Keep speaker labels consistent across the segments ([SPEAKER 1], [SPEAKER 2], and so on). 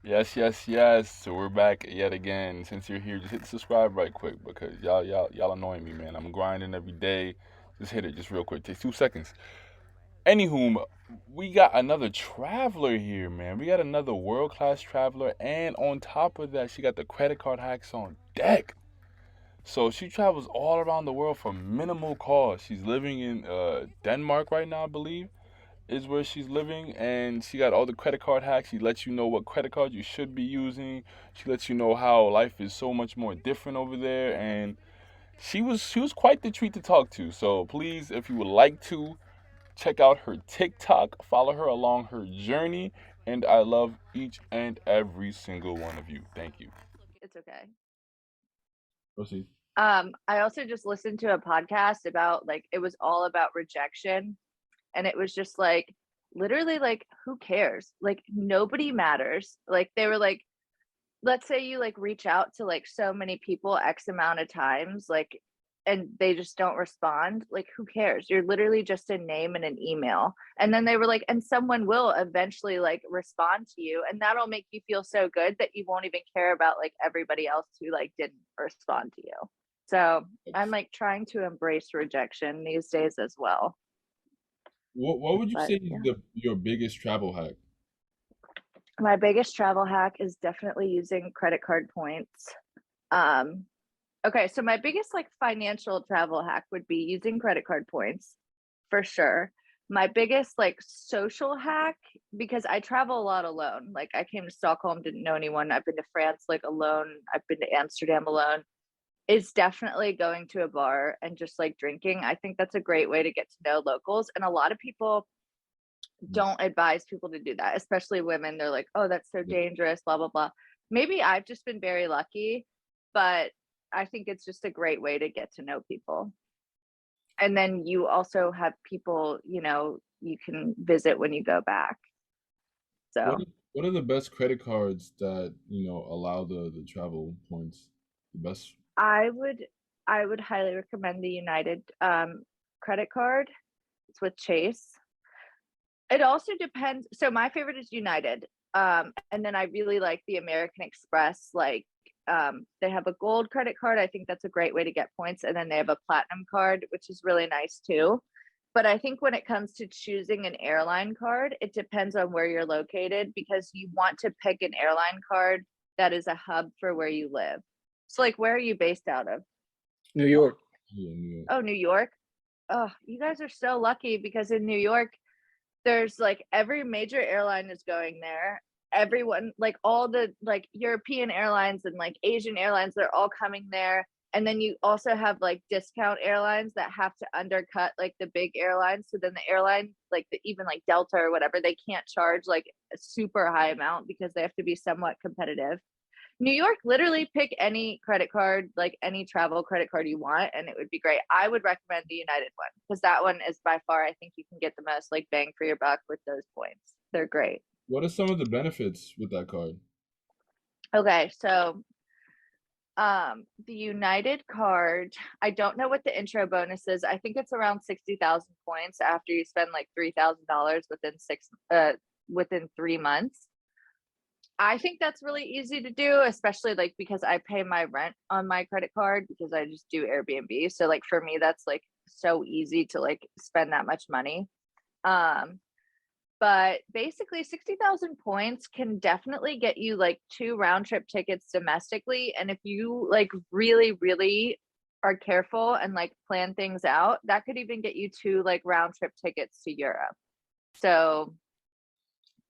[SPEAKER 1] Yes, yes, yes. So we're back yet again. Since you're here, just hit subscribe right quick because y'all annoying me, man. I'm grinding every day. Just hit it, just real quick. Takes 2 seconds. Anywho, we got another traveler here, man. We got another world class traveler, and on top of that, she got the credit card hacks on deck. So she travels all around the world for minimal cost. She's living in Denmark right now, I believe is where she's living, and she got all the credit card hacks. She lets you know what credit card you should be using. She lets you know how life is so much more different over there, and she was quite the treat to talk to. So please, if you would like to check out her TikTok, follow her along her journey, and I love each and every single one of you. Thank you.
[SPEAKER 2] It's okay.
[SPEAKER 1] Proceed.
[SPEAKER 2] I also just listened to a podcast about like it was all about rejection, and it was just like literally like who cares? Like nobody matters. Like they were like, let's say you like reach out to like so many people X amount of times, like, and they just don't respond. Like, who cares? You're literally just a name and an email. And then they were like, and someone will eventually like respond to you, and that'll make you feel so good that you won't even care about like everybody else who like didn't respond to you. So I'm like trying to embrace rejection these days as well.
[SPEAKER 1] What would you
[SPEAKER 2] But
[SPEAKER 1] say is
[SPEAKER 2] yeah,
[SPEAKER 1] your biggest travel hack?
[SPEAKER 2] my biggest travel hack is definitely using credit card points. Um, Okay, so my biggest like financial travel hack would be using credit card points for sure. My biggest like social hack, because I travel a lot alone. Like I came to Stockholm, didn't know anyone. I've been to France like alone. I've been to Amsterdam alone. Is definitely going to a bar and just like drinking. I think that's a great way to get to know locals. And a lot of people don't advise people to do that, especially women. They're like, oh, that's so dangerous, blah, blah, blah. Maybe I've just been very lucky, but I think it's just a great way to get to know people. And then you also have people, you can visit when you go back.
[SPEAKER 1] What
[SPEAKER 2] So
[SPEAKER 1] are, what are the best credit cards that allow the travel points? The best.
[SPEAKER 2] I would I would highly recommend the United credit card. It's with Chase. It also depends. So my favorite is United. And then I really like the American Express. Like they have a gold credit card. I think that's a great way to get points. And then they have a platinum card, which is really nice too. But I think when it comes to choosing an airline card, it depends on where you're located because you want to pick an airline card that is a hub for where you live. So, like, where are you based out of?
[SPEAKER 3] New York.
[SPEAKER 1] Yeah, New
[SPEAKER 2] Oh, New York. Oh, you guys are so lucky because in New York, there's like every major airline is going there. Everyone, like all the like European airlines and like Asian airlines, they're all coming there. And then you also have like discount airlines that have to undercut like the big airlines. So then the airline, like even like Delta or whatever, they can't charge like a super high amount because they have to be somewhat competitive. New York, literally pick any credit card, like any travel credit card you want, and it would be great. I would recommend the United one because that one is by far, I think you can get the most like bang for your buck with those points. They're great.
[SPEAKER 1] What are some of the benefits with that card?
[SPEAKER 2] Okay, so the United card, I don't know what the intro bonus is. I think it's around 60,000 points after you spend like $3,000 within 3 months. I think that's really easy to do, especially like because I pay my rent on my credit card because I just do Airbnb. So like for me, that's like so easy to like spend that much money. Um, but basically 60,000 points can definitely get you like two round trip tickets domestically. And if you like really, really are careful and like plan things out, that could even get you two like round trip tickets to Europe. So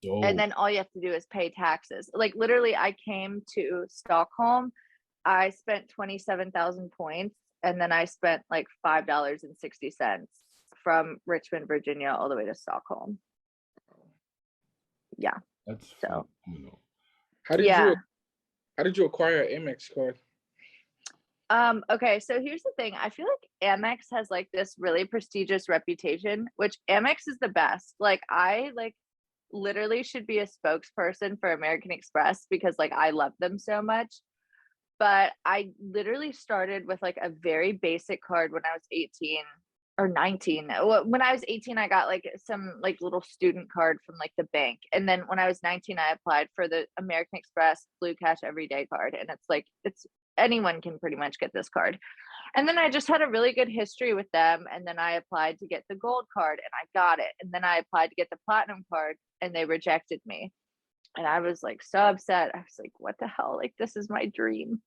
[SPEAKER 2] and
[SPEAKER 1] Dope.
[SPEAKER 2] then all you have to do is pay taxes. Like literally, I came to Stockholm, I spent 27,000 points, and then I spent like $5.60 from Richmond, Virginia, all the way to Stockholm. Yeah.
[SPEAKER 1] That's
[SPEAKER 2] So
[SPEAKER 1] phenomenal.
[SPEAKER 3] How did you
[SPEAKER 2] yeah.
[SPEAKER 3] how did you acquire an Amex card?
[SPEAKER 2] Okay, so here's the thing. I feel like Amex has like this really prestigious reputation, which Amex is the best. Like I like literally should be a spokesperson for American Express because like I love them so much. But I literally started with like a very basic card when I was 18 or 19. When I was 18, I got like some like little student card from like the bank. And then when I was 19, I applied for the American Express Blue Cash Everyday card. And it's like, it's anyone can pretty much get this card. And then I just had a really good history with them. And then I applied to get the gold card and I got it. And then I applied to get the platinum card and they rejected me. And I was like so upset. I was like, what the hell? Like, this is my dream.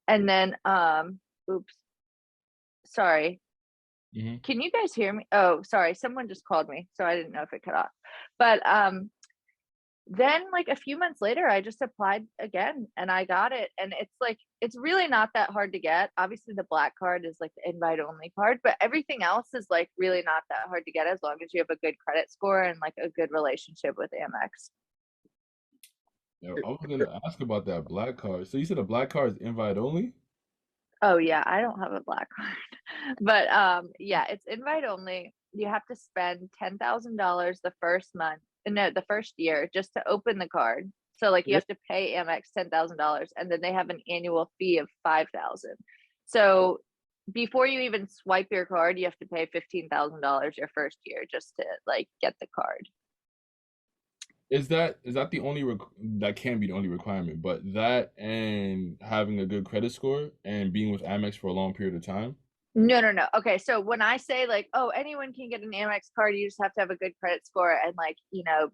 [SPEAKER 2] And then, oops, sorry. Can you guys hear me? Oh, sorry. Someone just called me. So I didn't know if it cut off. But then like a few months later, I just applied again and I got it. And it's like, it's really not that hard to get. Obviously the black card is like the invite only card, but everything else is like really not that hard to get as long as you have a good credit score and like a good relationship with Amex.
[SPEAKER 1] Yeah, I was gonna ask about that black card. So you said a black card is invite only?
[SPEAKER 2] Oh yeah, I don't have a black card. But yeah, it's invite only. You have to spend $10,000 the first month, no, the first year just to open the card. So like you have to pay Amex $10,000 and then they have an annual fee of $5,000. So before you even swipe your card, you have to pay $15,000 your first year just to like get the card.
[SPEAKER 1] Is that the only that can be the only requirement, but that and having a good credit score and being with Amex for a long period of time?
[SPEAKER 2] No. Okay, so when I say like, oh, anyone can get an Amex card, you just have to have a good credit score and like, you know,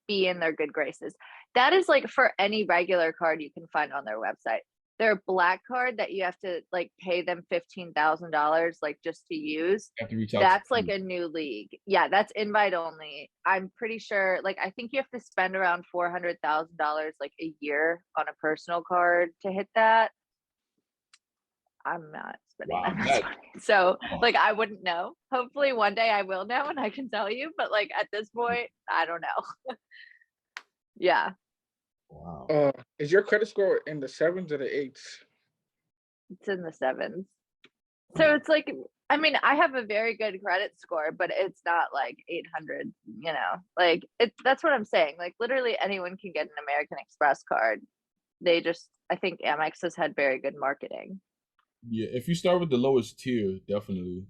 [SPEAKER 2] be in their good graces. That is like for any regular card you can find on their website. Their black card that you have to like pay them $15,000 like just to use.
[SPEAKER 1] You have to reach out
[SPEAKER 2] That's
[SPEAKER 1] to
[SPEAKER 2] like
[SPEAKER 1] them.
[SPEAKER 2] a new league. Yeah, that's invite only. I'm pretty sure like I think you have to spend around $400,000 like a year on a personal card to hit that. I'm not spending
[SPEAKER 1] Wow,
[SPEAKER 2] that much
[SPEAKER 1] that
[SPEAKER 2] money. So
[SPEAKER 1] oh,
[SPEAKER 2] like I wouldn't know. Hopefully one day I will know and I can tell you, but like at this point, I don't know. Yeah,
[SPEAKER 1] wow.
[SPEAKER 3] Is your credit score in the sevens or the eights?
[SPEAKER 2] it's in the sevens. So it's like I mean, I have a very good credit score, but it's not like 800, you know. Like that's what I'm saying. Like literally anyone can get an American Express card. They just I think Amex has had very good marketing.
[SPEAKER 1] Yeah, if you start with the lowest tier, definitely.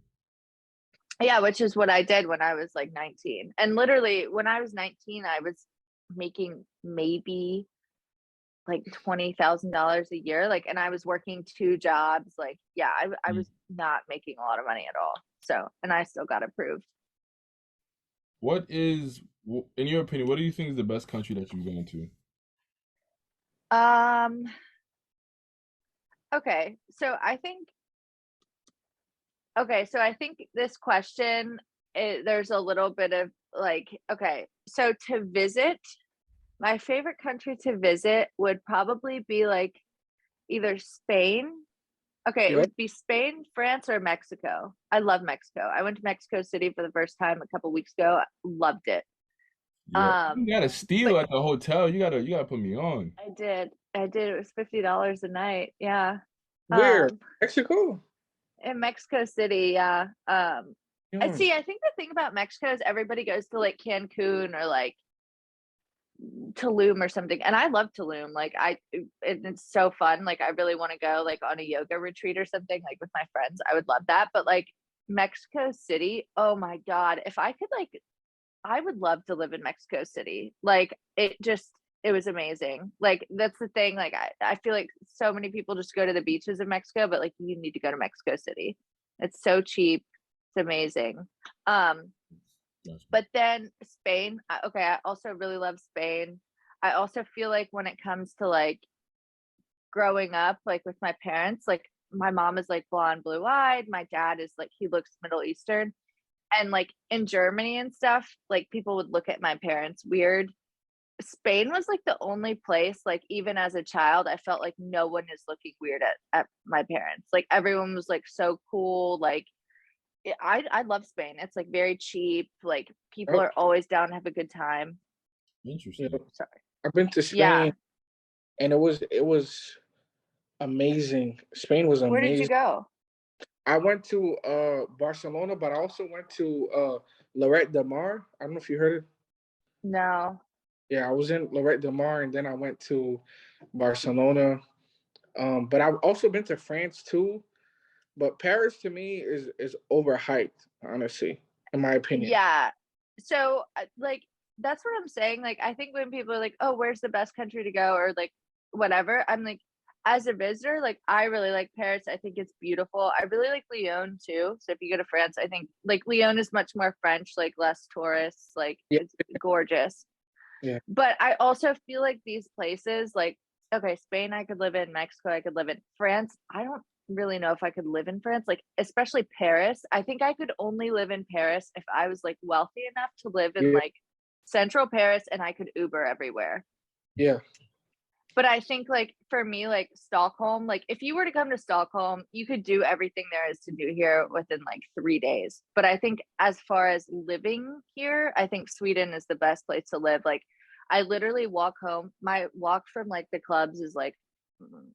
[SPEAKER 2] Yeah, which is what I did when I was like 19. And literally when I was 19, I was making maybe like $20,000 a year. Like, and I was working two jobs. Like, yeah, I
[SPEAKER 1] Mm.
[SPEAKER 2] was not making a lot of money at all. So, and I still got approved.
[SPEAKER 1] In your opinion, what do you think is the best country that you've been to?
[SPEAKER 2] Um, okay. So I think this question, there's a little bit of like, okay, so to visit, my favorite country to visit would probably be like either Spain. Okay, it
[SPEAKER 3] Yep.
[SPEAKER 2] would be Spain, France, or Mexico. I love Mexico. I went to Mexico City for the first time a couple weeks ago. Loved it.
[SPEAKER 1] Yeah, you
[SPEAKER 2] Um,
[SPEAKER 1] got a steal
[SPEAKER 2] but
[SPEAKER 1] at the hotel. You gotta put me on.
[SPEAKER 2] I did. I did. It was $50 a night. Yeah.
[SPEAKER 3] Where?
[SPEAKER 2] Um,
[SPEAKER 3] Mexico?
[SPEAKER 2] in Mexico City, yeah. I
[SPEAKER 3] Yeah.
[SPEAKER 2] see. I think the thing about Mexico is everybody goes to like Cancun or like Tulum or something, and I love Tulum. Like it's so fun. Like I really want to go like on a yoga retreat or something like with my friends. I would love that. But like Mexico City, oh my god, if I could like, I would love to live in Mexico City. Like it was amazing. Like that's the thing. Like I feel like so many people just go to the beaches of Mexico, but like you need to go to Mexico City. It's so cheap. It's amazing. Um,
[SPEAKER 1] Gotcha.
[SPEAKER 2] but then Spain, okay, I also really love Spain. I also feel like when it comes to like growing up, like with my parents, like my mom is like blonde, blue eyed. My dad is like, he looks Middle Eastern. And like in Germany and stuff, like people would look at my parents weird. Spain was like the only place, like even as a child, I felt like no one is looking weird at my parents. Like everyone was like so cool. Like I love Spain. It's like very cheap. Like people
[SPEAKER 3] Yep.
[SPEAKER 2] are always down to have a good time.
[SPEAKER 3] Yep.
[SPEAKER 1] Interesting.
[SPEAKER 2] Sorry.
[SPEAKER 3] I've been to
[SPEAKER 2] Yeah.
[SPEAKER 3] Spain and it was amazing. Spain was
[SPEAKER 2] Where did you
[SPEAKER 3] amazing.
[SPEAKER 2] go?
[SPEAKER 3] I went to Barcelona, but I also went to Lloret de Mar. I don't know if you heard it.
[SPEAKER 2] No.
[SPEAKER 3] Yeah, I was in Lloret de Mar and then I went to Barcelona. But I've also been to France too. but Paris to me is overhyped, honestly, in my opinion.
[SPEAKER 2] Yeah. So like that's what I'm saying. Like I think when people are like, "Oh, where's the best country to go?" or like whatever, I'm like, as a visitor, like I really like Paris. I think it's beautiful. I really like Lyon too. So if you go to France, I think like Lyon is much more French, like less tourists, like
[SPEAKER 3] Yeah,
[SPEAKER 2] it's gorgeous.
[SPEAKER 3] yeah,
[SPEAKER 2] But I also feel like these places, like, okay, Spain, I could live in, Mexico, I could live in, France. I don't really know if I could live in France, like, especially Paris. I think I could only live in Paris if I was like wealthy enough to live in
[SPEAKER 3] yeah,
[SPEAKER 2] like central Paris and I could Uber everywhere.
[SPEAKER 3] yeah,
[SPEAKER 2] But I think like for me, like Stockholm, like if you were to come to Stockholm, you could do everything there is to do here within like 3 days. But I think as far as living here, I think Sweden is the best place to live. Like I literally walk home. My walk from like the clubs is like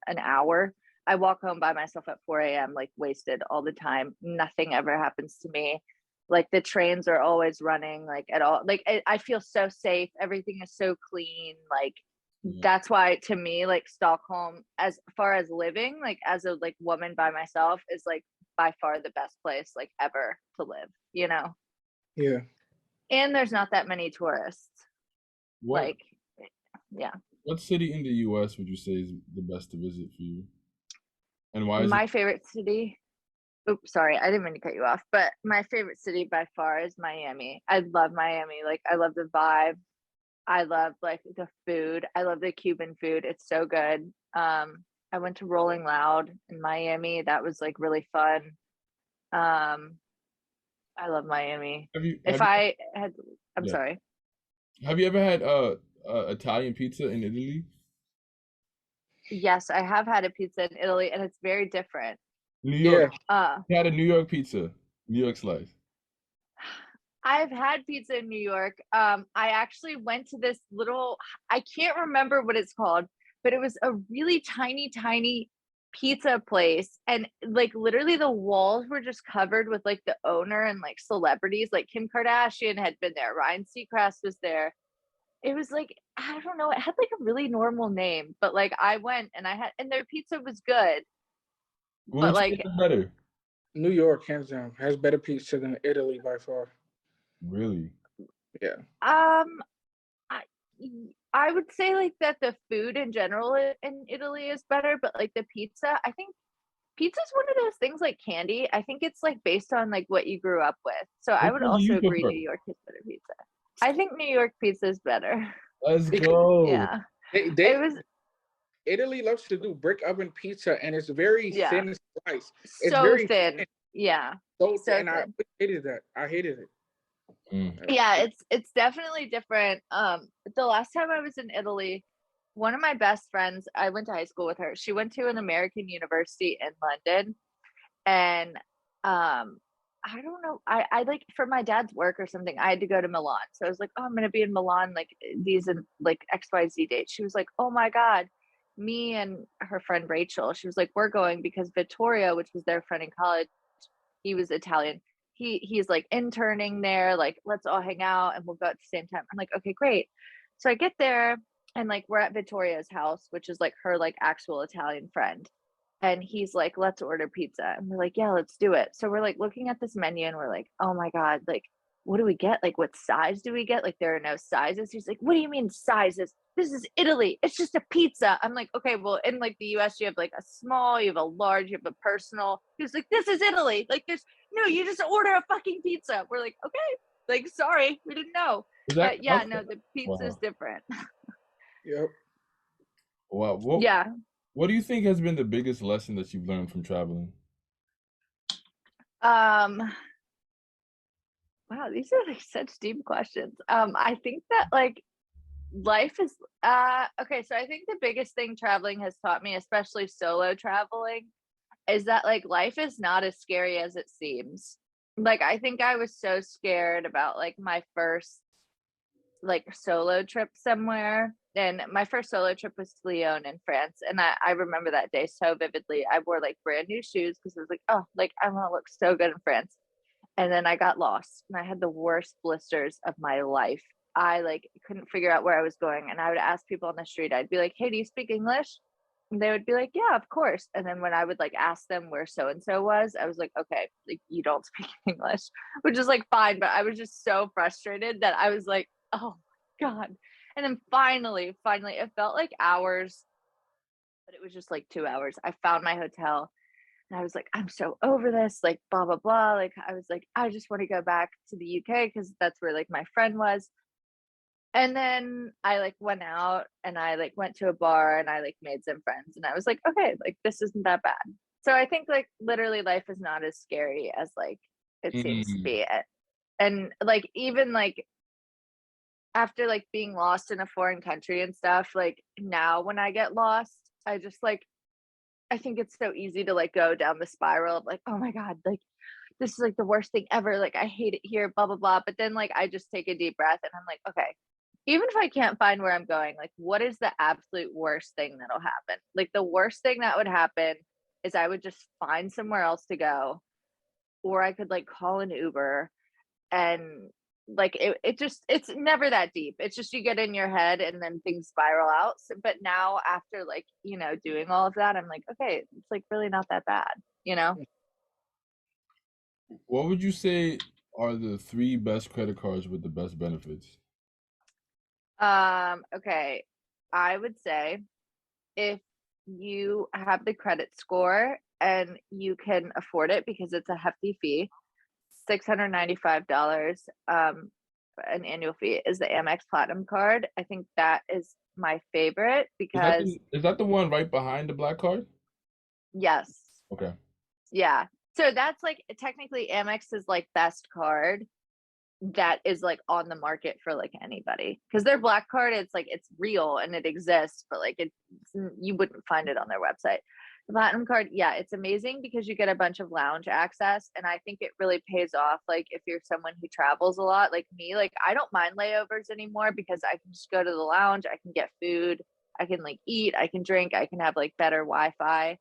[SPEAKER 2] an hour. I walk home by myself at 4 a.m., like wasted all the time. Nothing ever happens to me. Like the trains are always running, like at all. Like I feel so safe. Everything is so clean. Like
[SPEAKER 1] Yeah.
[SPEAKER 2] that's why to me like Stockholm as far as living like as a like woman by myself is like by far the best place like ever to live, you know.
[SPEAKER 3] yeah.
[SPEAKER 2] And there's not that many tourists,
[SPEAKER 1] What
[SPEAKER 2] like yeah.
[SPEAKER 1] what city in the U.S. would you say is the best to visit for you, and why is it?
[SPEAKER 2] My favorite city, oops, sorry, I didn't mean to cut you off, but my favorite city by far is Miami. I love Miami. Like I love the vibe. I love like the food. I love the Cuban food. It's so good. I went to Rolling Loud in Miami. That was like really fun. Um, I love Miami.
[SPEAKER 1] Have you
[SPEAKER 2] If
[SPEAKER 1] have you
[SPEAKER 2] I had, I'm
[SPEAKER 1] yeah
[SPEAKER 2] sorry.
[SPEAKER 1] have you ever had Italian pizza in Italy?
[SPEAKER 2] Yes, I have had a pizza in Italy, and it's very different.
[SPEAKER 1] New York.
[SPEAKER 3] Yeah,
[SPEAKER 2] Uh,
[SPEAKER 1] You had a New York pizza, New York slice.
[SPEAKER 2] I've had pizza in New York. I actually went to this little, I can't remember what it's called, but it was a really tiny, tiny pizza place. And like literally the walls were just covered with like the owner and like celebrities. Like Kim Kardashian had been there, Ryan Seacrest was there. It was like, I don't know, it had like a really normal name, but like I went and I had, and their pizza was good.
[SPEAKER 1] What
[SPEAKER 2] But
[SPEAKER 1] would you say
[SPEAKER 2] like,
[SPEAKER 1] is better?
[SPEAKER 3] New York hands down has better pizza than Italy by far.
[SPEAKER 1] Really?
[SPEAKER 3] Yeah,
[SPEAKER 2] um, I I would say like that the food in general in Italy is better, but like the pizza, I think pizza is one of those things like candy. I think it's like based on like what you grew up with. So I
[SPEAKER 1] Which
[SPEAKER 2] would
[SPEAKER 1] one do
[SPEAKER 2] also
[SPEAKER 1] you
[SPEAKER 2] agree
[SPEAKER 1] prefer?
[SPEAKER 2] New York is better pizza. I think New York pizza is better.
[SPEAKER 1] Let's
[SPEAKER 3] because
[SPEAKER 1] go.
[SPEAKER 2] Yeah. It
[SPEAKER 3] they
[SPEAKER 2] was
[SPEAKER 3] Italy loves to do brick oven pizza, and it's very
[SPEAKER 2] yeah,
[SPEAKER 3] thin slice. It's
[SPEAKER 2] so
[SPEAKER 3] very
[SPEAKER 2] thin.
[SPEAKER 3] thin,
[SPEAKER 2] Yeah.
[SPEAKER 3] so thin,
[SPEAKER 2] So
[SPEAKER 3] and I
[SPEAKER 2] thin.
[SPEAKER 3] always hated that. I hated it.
[SPEAKER 1] Mm.
[SPEAKER 2] Yeah, it's definitely different. The last time I was in Italy, one of my best friends, I went to high school with her. She went to an American university in London, and I don't know, I like for my dad's work or something, I had to go to Milan. So I was like, oh, I'm gonna be in Milan like these and like XYZ dates. She was like, oh my God, me and her friend Rachel, she was like, we're going because Vittorio, which was their friend in college, he was Italian. He's like interning there, like let's all hang out and we'll go at the same time. I'm like, okay, great. So I get there and like we're at Vittoria's house, which is like her like actual Italian friend. And he's like, let's order pizza. And we're like, yeah, let's do it. So we're like looking at this menu and we're like, oh my God, like, what do we get? Like, what size do we get? Like, there are no sizes. He's like, what do you mean sizes? This is Italy. It's just a pizza. I'm like, okay, well, in like the US, you have like a small, you have a large, you have a personal. He was like, this is Italy. Like, there's no, you just order a fucking pizza. We're like, okay, like, sorry, we didn't know.
[SPEAKER 1] Is that
[SPEAKER 2] But yeah,
[SPEAKER 1] custom?
[SPEAKER 2] no, the pizza is
[SPEAKER 1] Wow.
[SPEAKER 2] different.
[SPEAKER 3] Yep.
[SPEAKER 1] Wow.
[SPEAKER 2] Yeah.
[SPEAKER 1] What do you think has been the biggest lesson that you've learned from traveling?
[SPEAKER 2] Um, wow, these are like such deep questions. I think that like life is okay, so I think the biggest thing traveling has taught me, especially solo traveling, is that like life is not as scary as it seems. Like I think I was so scared about like my first like solo trip somewhere. And my first solo trip was to Lyon in France. And I remember that day so vividly. I wore like brand new shoes because I was like, oh, like I want to look so good in France. And then I got lost and I had the worst blisters of my life. I like couldn't figure out where I was going. And I would ask people on the street, I'd be like, hey, do you speak English? they would be like, yeah, of course. And then when I would like ask them where so and so was, I was like, okay, like you don't speak English, which is like fine. But I was just so frustrated that I was like, oh my God. And then finally, it felt like hours, but it was just like 2 hours. I found my hotel and I was like, I'm so over this, like blah, blah, blah. Like I was like, I just want to go back to the UK because that's where like my friend was. And then I like went out and I like went to a bar and I like made some friends and I was like, okay, like this isn't that bad. So I think like literally life is not as scary as like it seems to
[SPEAKER 1] Mm.
[SPEAKER 2] be. And like even like after like being lost in a foreign country and stuff, like now when I get lost, I just like I think it's so easy to like go down the spiral of like, oh my God, like this is like the worst thing ever. Like I hate it here, blah, blah, blah. But then like I just take a deep breath and I'm like, okay, even if I can't find where I'm going, like what is the absolute worst thing that'll happen? Like the worst thing that would happen is I would just find somewhere else to go, or I could like call an Uber and like it just it's never that deep. It's just you get in your head and then things spiral out. So, but now after like, doing all of that, I'm like, okay, it's like really not that bad, you know?
[SPEAKER 1] What would you say are the 3 best credit cards with the best benefits?
[SPEAKER 2] Okay. I would say if you have the credit score and you can afford it because it's a hefty fee, $695 an annual fee is the Amex Platinum card. I think that is my favorite because
[SPEAKER 1] Is that the one right behind the black card?
[SPEAKER 2] yes.
[SPEAKER 1] Okay.
[SPEAKER 2] Yeah. So that's like technically Amex is like best card that is like on the market for like anybody because their black card it's real and it exists but like you wouldn't find it on their website. The platinum card, yeah, it's amazing because you get a bunch of lounge access and I think it really pays off like if you're someone who travels a lot like me. Like I don't mind layovers anymore because I can just go to the lounge, I can get food, I can like eat, I can drink, I can have like better Wi-Fi,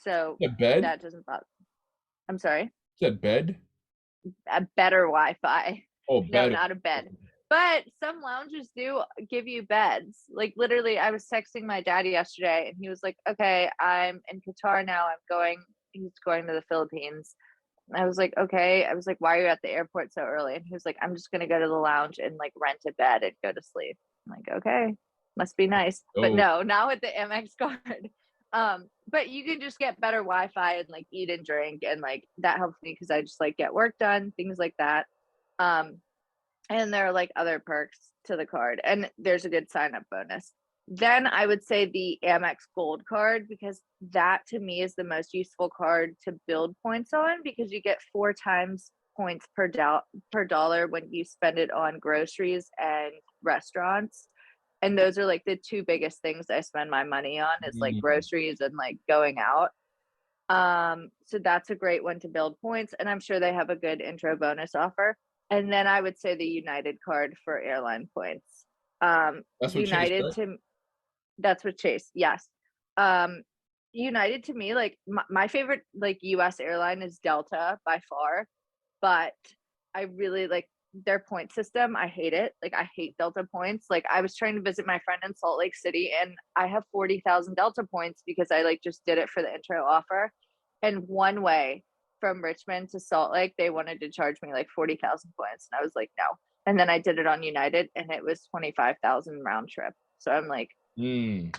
[SPEAKER 2] so
[SPEAKER 1] The bed?
[SPEAKER 2] that doesn't bother. I'm sorry.
[SPEAKER 1] Said bed?
[SPEAKER 2] A better Wi-Fi.
[SPEAKER 1] Oh,
[SPEAKER 2] No,
[SPEAKER 1] bed.
[SPEAKER 2] not a bed. But some lounges do give you beds. Like literally, I was texting my dad yesterday, and he was like, "Okay, I'm in Qatar now. He's going to the Philippines." I was like, "Okay." I was like, "Why are you at the airport so early?" And he was like, "I'm just gonna go to the lounge and like rent a bed and go to sleep." I'm like, "Okay, must be nice." But
[SPEAKER 1] Oh,
[SPEAKER 2] no, not with the Amex card. But you can just get better Wi-Fi and like eat and drink, and like that helps me because I just like get work done, things like that. Um, and there are like other perks to the card, and there's a good sign up bonus. Then I would say the Amex Gold card because that to me is the most useful card to build points on because you get 4 times points per dollar when you spend it on groceries and restaurants. And those are like the two biggest things I spend my money on is like
[SPEAKER 1] mm,
[SPEAKER 2] groceries and like going out. So that's a great one to build points, and I'm sure they have a good intro bonus offer. And then I would say the United card for airline points.
[SPEAKER 1] that's what Chase,
[SPEAKER 2] United
[SPEAKER 1] right?
[SPEAKER 2] to That's what Chase, yes. Um, United to me, like my favorite like US airline is Delta by far, but I really like their point system. I hate it. Like I hate Delta points. Like I was trying to visit my friend in Salt Lake City and I have 40,000 Delta points because I like just did it for the intro offer. And one way from Richmond to Salt Lake, they wanted to charge me like 40,000 points. And I was like, no. And then I did it on United and it was 25,000 round trip. So I'm like,
[SPEAKER 1] Mm,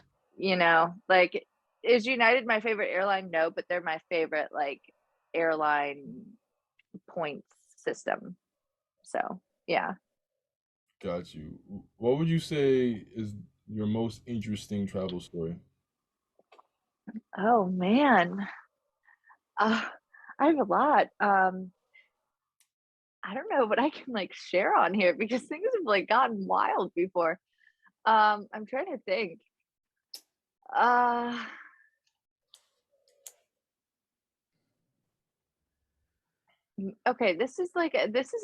[SPEAKER 2] like is United my favorite airline? No, but they're my favorite like airline points system. So yeah.
[SPEAKER 1] got you. What would you say is your most interesting travel story?
[SPEAKER 2] Oh man. Uh, I have a lot. I don't know what I can like share on here because things have like gotten wild before. I'm trying to think. Uh okay, this is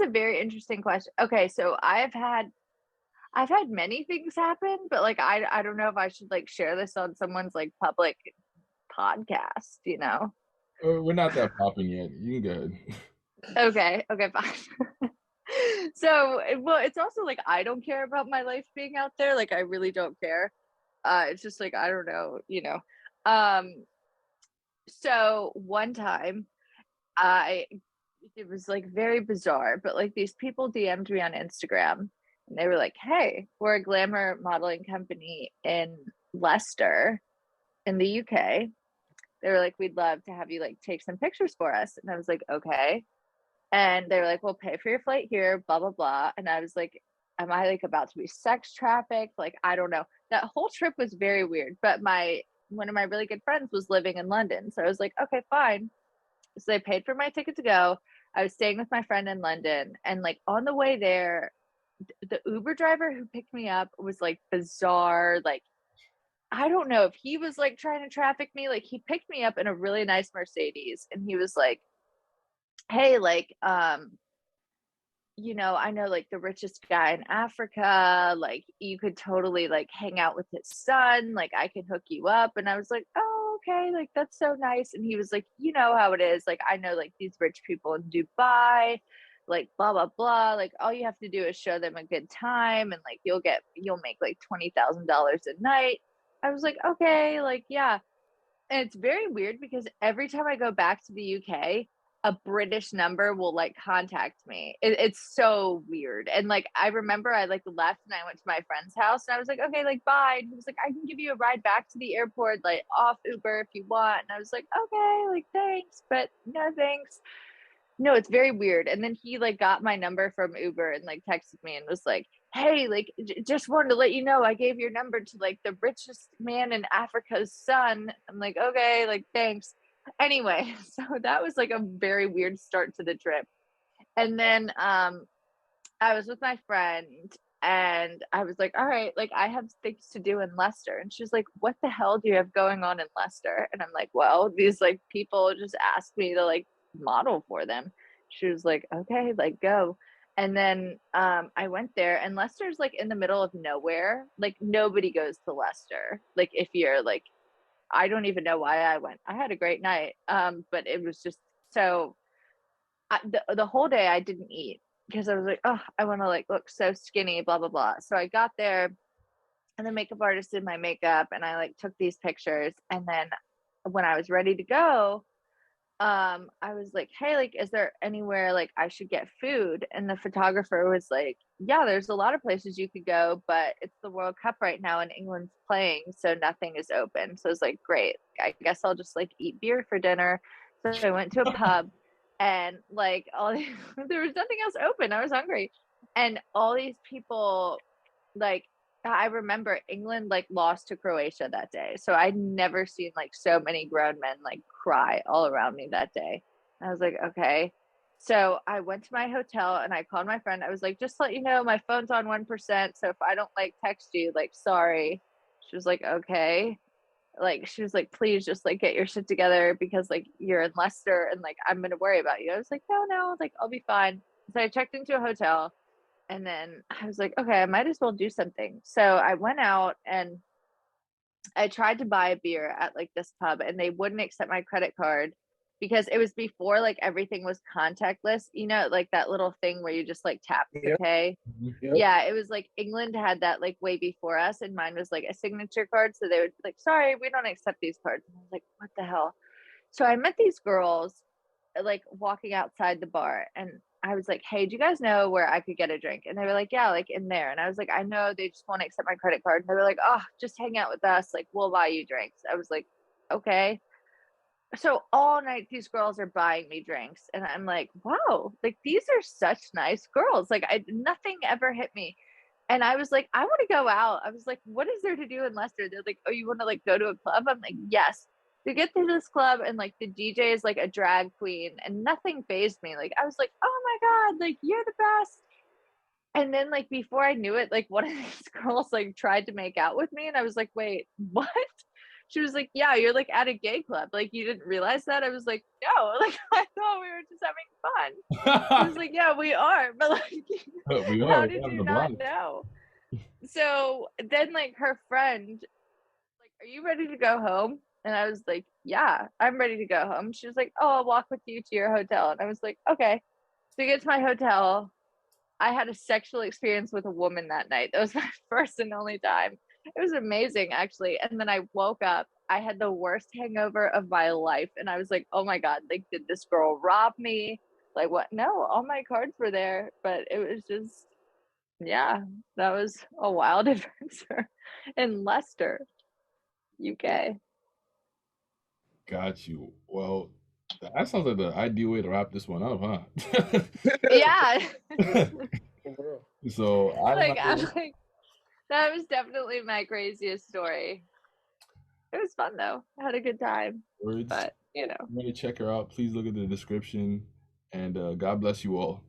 [SPEAKER 2] a very interesting question. Okay, so I've had many things happen, but like I don't know if I should like share this on someone's like public podcast, you know?
[SPEAKER 1] We're not that popping yet. You can go ahead.
[SPEAKER 2] Okay, okay, fine. So, well, it's also like I don't care about my life being out there. Like I really don't care. It's just like, I don't know, Um, so one time I it was like very bizarre, but like these people DM'd me on Instagram and they were like, "Hey, we're a glamour modeling company in Leicester in the UK." They were like, "We'd love to have you like take some pictures for us." And I was like, "Okay." And they were like, "We'll pay for your flight here, blah blah blah." And I was like, "Am I like about to be sex trafficked?" Like, I don't know. That whole trip was very weird. But my one of my really good friends was living in London, so I was like, "Okay, fine." So they paid for my ticket to go. I was staying with my friend in London, and like on the way there, the Uber driver who picked me up was like bizarre. Like, I don't know if he was like trying to traffic me. Like, he picked me up in a really nice Mercedes, and he was like, "Hey, like, I know like the richest guy in Africa, like you could totally like hang out with his son, like I can hook you up." And I was like, "Oh, okay, like that's so nice." And he was like, "You know how it is, like I know like these rich people in Dubai, like blah blah blah, like all you have to do is show them a good time and like you'll make like $20,000 a night." I was like, "Okay, like yeah." And it's very weird because every time I go back to the UK, a British number will like contact me. It's so weird. And like I remember I like left and I went to my friend's house and I was like, "Okay, like bye." And he was like, "I can give you a ride back to the airport, like off Uber if you want." And I was like, "Okay, like thanks, but no thanks." No, it's very weird. And then he like got my number from Uber and like texted me and was like, "Hey, like just wanted to let you know I gave your number to like the richest man in Africa's son." I'm like, "Okay, like thanks." Anyway, so that was like a very weird start to the trip. And then I was with my friend and I was like, "All right, like I have things to do in Leicester." And she's like, "What the hell do you have going on in Leicester?" And I'm like, "Well, these like people just asked me to like model for them." She was like, "Okay, like go." And then I went there and Leicester's like in the middle of nowhere. Like nobody goes to Leicester. Like if you're like, I don't even know why I went. I had a great night. But it was just so the whole day I didn't eat because I was like, "Oh, I want to like look so skinny, blah blah blah." So I got there and the makeup artist did my makeup and I like took these pictures. And then when I was ready to go, I was like, "Hey, like is there anywhere like I should get food?" And the photographer was like, "Yeah, there's a lot of places you could go, but it's the World Cup right now and England's playing, so nothing is open." So I was like, "Great, I guess I'll just like eat beer for dinner." So I went to a pub and like there was nothing else open. I was hungry. And all these people like I remember England like lost to Croatia that day. So I'd never seen like so many grown men like cry all around me that day. I was like, "Okay." So I went to my hotel and I called my friend. I was like, "Just to let you know, my phone's on 1%. So if I don't like text you, like, sorry." She was like, "Okay." Like, she was like, "Please just like get your shit together because like you're in Leicester and like I'm going to worry about you." I was like, "No, no, like I'll be fine." So I checked into a hotel and then I was like, "Okay, I might as well do something." So I went out and I tried to buy a beer at like this pub and they wouldn't accept my credit card because it was before like everything was contactless, like that little thing where you just like tap to
[SPEAKER 3] Yep.
[SPEAKER 2] pay.
[SPEAKER 3] Yep.
[SPEAKER 2] Yeah, it was like England had that like way before us and mine was like a signature card. So they would be like, "Sorry, we don't accept these cards." And I was like, "What the hell?" So I met these girls like walking outside the bar and I was like, "Hey, do you guys know where I could get a drink?" And they were like, "Yeah, like in there." And I was like, "I know they just want to accept my credit card." And they were like, "Oh, just hang out with us. Like we'll buy you drinks." I was like, "Okay." So all night these girls are buying me drinks and I'm like, "Wow, like these are such nice girls." Like nothing ever hit me. And I was like, "I want to go out." I was like, "What is there to do in Leicester?" They're like, "Oh, you want to like go to a club?" I'm like, "Yes." We get to this club and like the DJ is like a drag queen and nothing phased me. Like I was like, "Oh my God, like you're the best." And then like before I knew it, like one of these girls like tried to make out with me and I was like, "Wait, what?" She was like, "Yeah, you're like at a gay club. Like you didn't realize that?" I was like, "No, like I thought we were just having fun." She was like, "Yeah, we are." But like
[SPEAKER 1] We are.
[SPEAKER 2] how
[SPEAKER 1] We're
[SPEAKER 2] did
[SPEAKER 1] having
[SPEAKER 2] you
[SPEAKER 1] a
[SPEAKER 2] not
[SPEAKER 1] blast.
[SPEAKER 2] know? So then like her friend like, "Are you ready to go home?" And I was like, "Yeah, I'm ready to go home." She was like, "Oh, I'll walk with you to your hotel." And I was like, "Okay." So we get to my hotel. I had a sexual experience with a woman that night. That was my first and only time. It was amazing, actually. And then I woke up. I had the worst hangover of my life. And I was like, oh my God, like, did this girl rob me? Like, what? No, all my cards were there. But it was just, yeah, that was a wild adventure in Leicester, UK.
[SPEAKER 4] Got you. Well, that sounds like the ideal way to wrap this one up, huh?
[SPEAKER 2] Yeah.
[SPEAKER 3] For real.
[SPEAKER 4] So I
[SPEAKER 2] Like, I'm
[SPEAKER 4] remember
[SPEAKER 2] like, that was definitely my craziest story. It was fun though. I had a good time.
[SPEAKER 4] words.
[SPEAKER 2] But, you know.
[SPEAKER 4] If you want to check her out, please look at the description. And God bless you all.